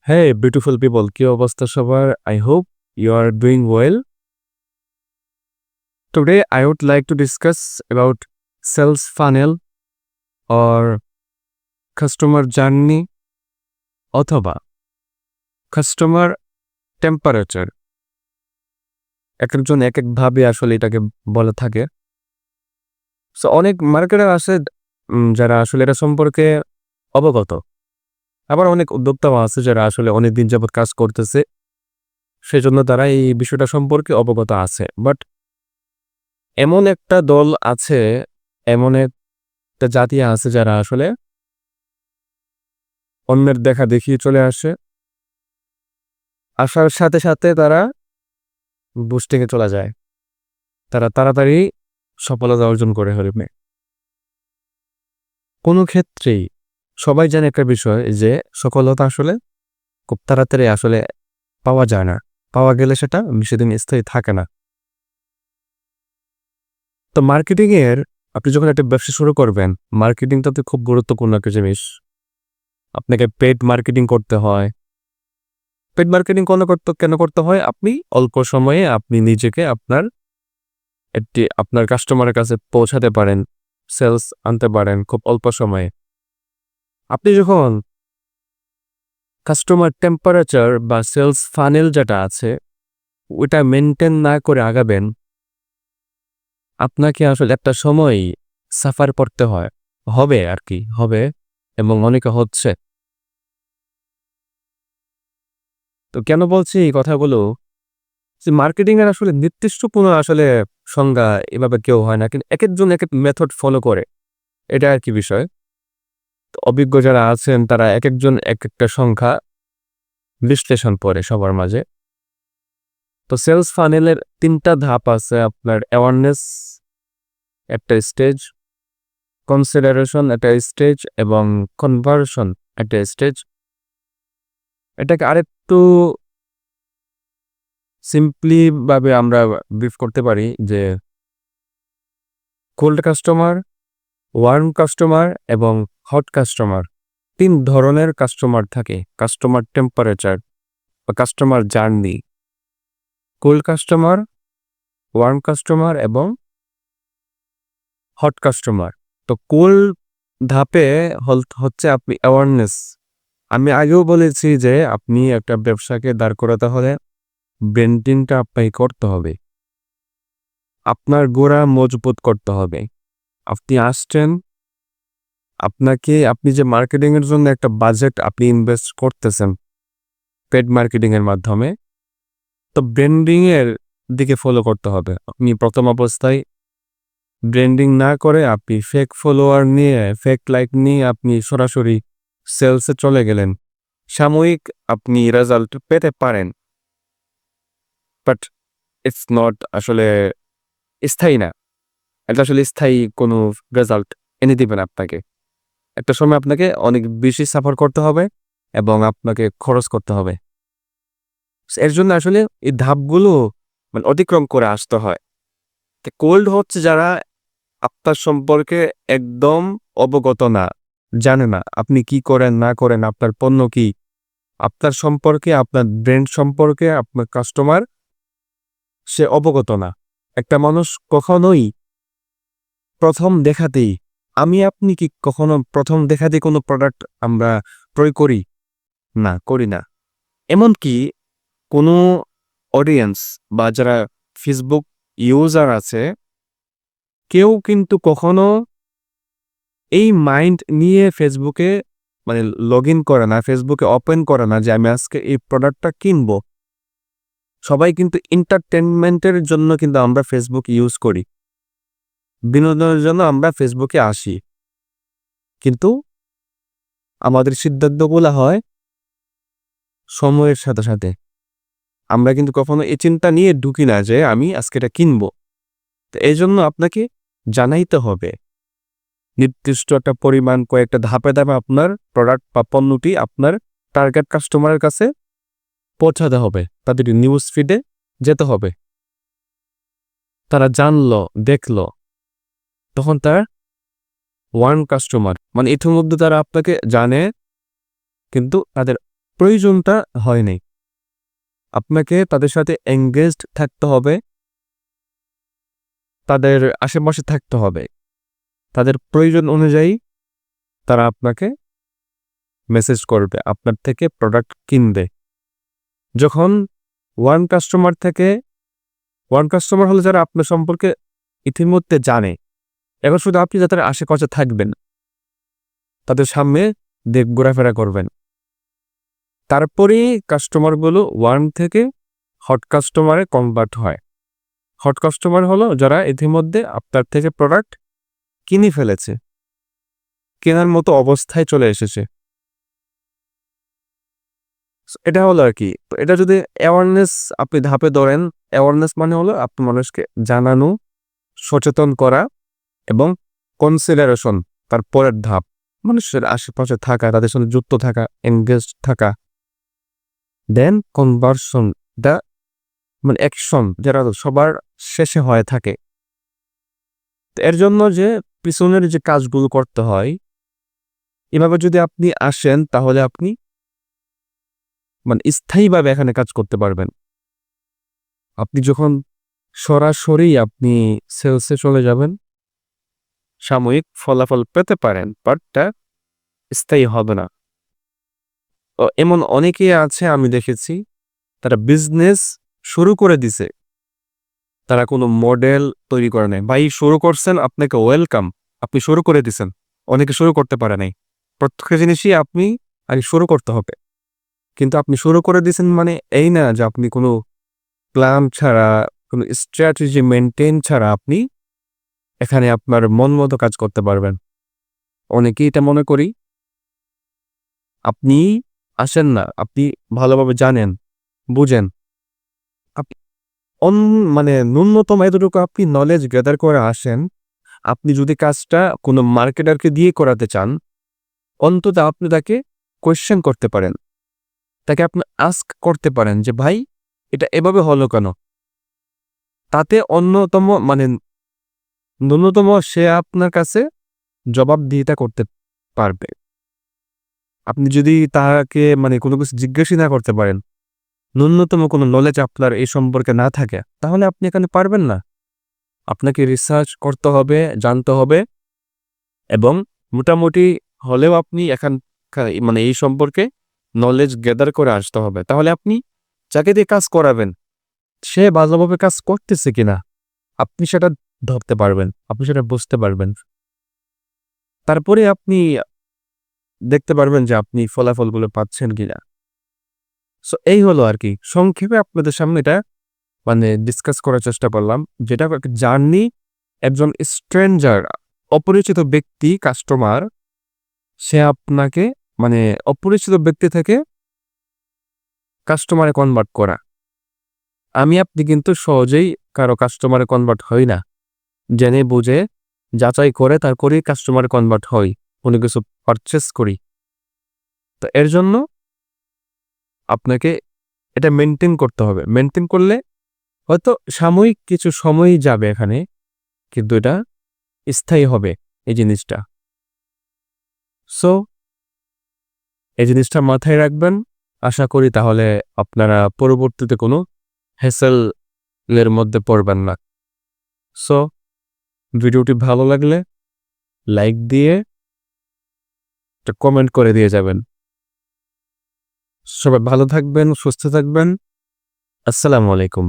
Hey, beautiful people, কি অবস্থা সবার? I hope you are doing well. Today, I would like to discuss about sales funnel or customer journey অথবা customer temperature. এক একজন এক একভাবে আসলে এটাকে বলে থাকে। সো অনেক মার্কেটার আছে যারা আসলে এটা সম্পর্কে অবগত। আবার অনেক উদ্যোক্তাও আছে যারা আসলে অনেকদিন যাবৎ কাজ করতেছে। সেজন্য তারা এই বিষয়টা সম্পর্কে অবগত আছে। বাট এমন একটা দল আছে, এমন একটা জাতি আছে যারা আসলে অন্যের দেখা দেখিয়ে চলে আসে। আসার সাথে সাথে তারা বুস্টিংয়ে চলে যায়। তারা তাড়াতাড়ি সফলতা অর্জন করে ফেলবে। কোনো ক্ষেত্রেই সবাই জানে একটা বিষয় যে সফলতা আসলে খুব তাড়াতাড়ি আসলে পাওয়া যায় না। পাওয়া গেলে সেটা বেশিদিন স্থায়ী থাকে না। তো মার্কেটিংয়ের আপনি যখন একটা ব্যবসা শুরু করবেন, মার্কেটিংটা তো খুব গুরুত্বপূর্ণ একটা জিনিস। আপনাকে পেইড মার্কেটিং করতে হয়। পেইড মার্কেটিং কেন করতে হয়? আপনি অল্প সময়ে আপনি নিজেকে আপনার কাস্টমারের কাছে পৌঁছাতে পারেন, সেলস আনতে পারেন খুব অল্প সময়ে। আপনি যখন কাস্টমার টেম্পারেচার বা সেলস ফানেল যেটা আছে, ওইটা মেইনটেইন না করে আগাবেন, আপনাকে আসলে একটা সময় সাফার করতে হবে আরকি, হবে এবং অনেকে হচ্ছে। তো কেন বলছি এই কথাগুলো? যে মার্কেটিং এর আসলে নির্দিষ্ট কোনো আসলে সংজ্ঞা এভাবে কেউ হয় না। কিন্তু একেকজন একেক মেথড ফলো করে। এটা আরকি বিষয়। তো অভিজ্ঞ যারা আছেন তারা একেকজন একেকটা সংখ্যা বিশ্লেষণ করে সবার মাঝে। তো সেলস ফানেলের ৩ টা ধাপ আছে। আপনার অ্যাওয়ারনেস একটা স্টেজ, কনসিডারেশন একটা স্টেজ এবং কনভার্সন একটা স্টেজ। এটাকে আরেকটু সিম্পলি ভাবে আমরা ব্রিফ করতে পারি যে কোল্ড কাস্টমার, ওয়ার্ম কাস্টমার এবং হট কাস্টমার ৩ ধরনের কাস্টমার থাকে। কাস্টমার টেম্পারেচার বা customer journey, cold customer, warm customer এবং হট কাস্টমার। তো কোল্ড ধাপে হচ্ছে আপনি অ্যাওয়ারনেস। আমি আগেও বলেছি যে আপনি একটা ব্যবসাকে দাঁড় করাতে হলে ব্র্যান্ডিংটা আপনাকে করতে হবে। আপনার গোড়া মজবুত করতে হবে। আপনি আসছেন, আপনি যে মার্কেটিং এর জন্য একটা বাজেট আপনি ইনভেস্ট করতেছেন পেড মার্কেটিং এর মাধ্যমে, তো ব্র্যান্ডিং এর দিকে ফলো করতে হবে। আপনি প্রথম অবস্থায় ব্র্যান্ডিং না করে আপনি ফেক ফলোয়ার নিয়ে, ফেক লাইক নিয়ে আপনি সরাসরি সেলসে চলে গেলেন। সাময়িক আপনি রেজাল্ট পেতে পারেন। বাট ইটস নট আসলে স্থায়ী না। এটা আসলে স্থায়ী কোনো রেজাল্ট এনে দিবে না আপনাকে। একটা সময় আপনাকে অনেক বেশি সাফার করতে হবে এবং আপনাকে খরচ করতে হবে। এর জন্য আসলে এই ধাপগুলো অতিক্রম করে আসতে হয়। কোল্ড হচ্ছে যারা আপনার সম্পর্কে একদম অবগত না, জানে না আপনি কি করেন না করেন, আপনার পণ্য কি, আপনার সম্পর্কে, আপনার ব্র্যান্ড সম্পর্কে আপনার কাস্টমার সে অবগত না। একটা মানুষ কখনোই প্রথম দেখাতেই আপনি কি কখনো প্রথম দেখাতেই কোনো প্রোডাক্ট আমরা ক্রয় করি? না, করি না। এমনকি কোনো অডিয়েন্স বা যারা ফেসবুক ইউজার আছে, কেউ কিন্তু কখনো এই মাইন্ড নিয়ে ফেসবুকে লগইন করে না, ফেসবুকে ওপেন করে না যে আমি আজকে এই প্রোডাক্টটা কিনবো। সবাই কিন্তু এন্টারটেইনমেন্টের জন্য কিন্তু আমরা ফেসবুক ইউজ করি। বিনোদনের জন্য আমরা ফেসবুকে আসি। কিন্তু আমাদের সিদ্ধান্তগুলো হয় সময়ের সাথে সাথে। আমরা কিন্তু কখনো এই চিন্তা নিয়ে ঢুকি না যে আমি আজকে এটা কিনবো। তো এজন্য আপনাকে জানাইতে হবে। নির্দিষ্ট একটা পরিমাণ কয়েকটা ধাপে ধাপে আপনার প্রোডাক্ট বা পণ্যটি আপনার টার্গেট কাস্টমারের কাছে পৌঁছাতে হবে। তাদের নিউজ ফিডে যেতে হবে। তারা জানলো, দেখলো, তখন তার ওয়ার্ম কাস্টমার ইতিমধ্যে তারা আপনাকে জানে কিন্তু তাদের প্রয়োজনটা হয় নাই। আপনাকে তাদের সাথে এনগেজড থাকতে হবে, তাদের আশেপাশে থাকতে হবে। তাদের প্রয়োজন অনুযায়ী তারা আপনাকে মেসেজ করবে, আপনার থেকে প্রোডাক্ট কিনবে। যখন ওয়ান কাস্টমার হলো যারা আপনার সম্পর্কে ইতিমধ্যে জানে, এখন শুধু আপনি যাদের আশেপাশে থাকবেন, তাদের সামনে ঘোরাফেরা করবেন। তারপরেই কাস্টমারগুলো ওয়ার্ম থেকে হট কাস্টমারে কনভার্ট হয়। হট কাস্টমার হলো যারা ইতিমধ্যে আপনার থেকে প্রোডাক্ট কিনে ফেলেছে, কেনার মতো অবস্থায় চলে এসেছে। এটা হলো আর কি। তো এটা যদি অ্যাওয়ারনেস আপনি ধাপে ধরেন, অ্যাওয়ারনেস মানে হলো আপনি মানুষকে জানানো, সচেতন করা এবং কনসিডারেশন, তার পরের ধাপ মানুষের আশেপাশে থাকা, তাদের সঙ্গে যুক্ত থাকা, এনগেজ থাকা, দেন কনভার্সন, দা মানে অ্যাকশন যেটা সবার শেষে হয়ে থাকে। তো এর জন্য যে পিছনের যে কাজগুলো করতে হয়, এভাবে যদি আপনি আসেন তাহলে আপনি মানে স্থায়ীভাবে এখানে কাজ করতে পারবেন। আপনি যখন সরাসরি আপনি সেলসে চলে যাবেন, সাময়িক ফলাফল পেতে পারেন, বাট তা স্থায়ী হবে না। এমন অনেকেই আছে আমি দেখেছি, তারা বিজনেস শুরু করে দিছে, তারা কোনো মডেল তৈরি করে নাই। ভাই শুরু করছেন, আপনাকে ওয়েলকাম, আপনি শুরু করে দিছেন। অনেকে শুরু করতে পারে নাই। প্রত্যেক জিনিসই আপনি আগে শুরু করতে হবে। কিন্তু আপনি শুরু করে দিছেন মানে এই না যে আপনি কোনো প্ল্যান ছাড়া, কোনো স্ট্র্যাটেজি মেনটেন ছাড়া আপনি এখানে আপনার মন মতো কাজ করতে পারবেন। অনেকেই এটা মনে করি, আপনি আসেন না, আপনি ভালোভাবে জানেন, বুঝেন, মানে ন্যূনতম এতটুকু আপনি নলেজ গ্যাদার করে আসেন। আপনি যদি কাজটা কোনো মার্কেটারকে দিয়ে করাতে চান, অন্তত আপনি তাকে কোয়েশ্চেন করতে পারেন, তাকে আপনি আস্ক করতে পারেন যে ভাই এটা এভাবে হলো কেন। তাতে ন্যূনতম সে আপনার কাছে জবাবদিহিতা করতে পারবে। আপনি যদি তাকে কোনো কিছু জিজ্ঞাসা না করতে পারেন, ন্যূনতম কোনো নলেজ আপনার এই সম্পর্কে না থাকে, তাহলে আপনি এখানে পারবেন না। আপনাকে রিসার্চ করতে হবে, জানতে হবে এবং মোটামুটি হলেও আপনি এই সম্পর্কে নলেজ গ্যাদার করে আসতে হবে। তাহলে আপনি যাকে দিয়ে কাজ করাবেন, সে ভালোভাবে কাজ করতেছে কিনা আপনি সেটা ধরতে পারবেন, আপনি সেটা বুঝতে পারবেন। তারপরে আপনি দেখতে পারবেন যে আপনি ফলাফলগুলো পাচ্ছেন কিনা। সো এই হলো আর কি, সংক্ষেপে আপনাদের সামনে এটা ডিসকাস করার চেষ্টা করলাম, যেটা জার্নি। একজন স্ট্রেঞ্জার, অপরিচিত ব্যক্তি, কাস্টমার, সে আপনাকে অপরিচিত ব্যক্তি থেকে কাস্টমারে কনভার্ট করা। আমি আপনি কিন্তু সহজেই কারো কাস্টমারে কনভার্ট হই না, জেনে বুঝে যাচাই করে তারপরেই কাস্টমারে কনভার্ট হই, কোনো কিছু পারচেস করি। তো এর জন্য আপনাকে এটা মেনটেন করতে হবে। মেনটেন করলে হয়তো সাময়িক কিছু সময়ই যাবে এখানে, কিন্তু এটা স্থায়ী হবে এই জিনিসটা। সো এই জিনিসটা মাথায় রাখবেন। আশা করি তাহলে আপনারা পরবর্তীতে কোনো হ্যাসেলের মধ্যে পড়বেন না। সো ভিডিওটি ভালো লাগলে লাইক দিয়ে একটা কমেন্ট করে দিয়ে যাবেন। সবাই ভালো থাকবেন, সুস্থ থাকবেন। আসসালামু আলাইকুম।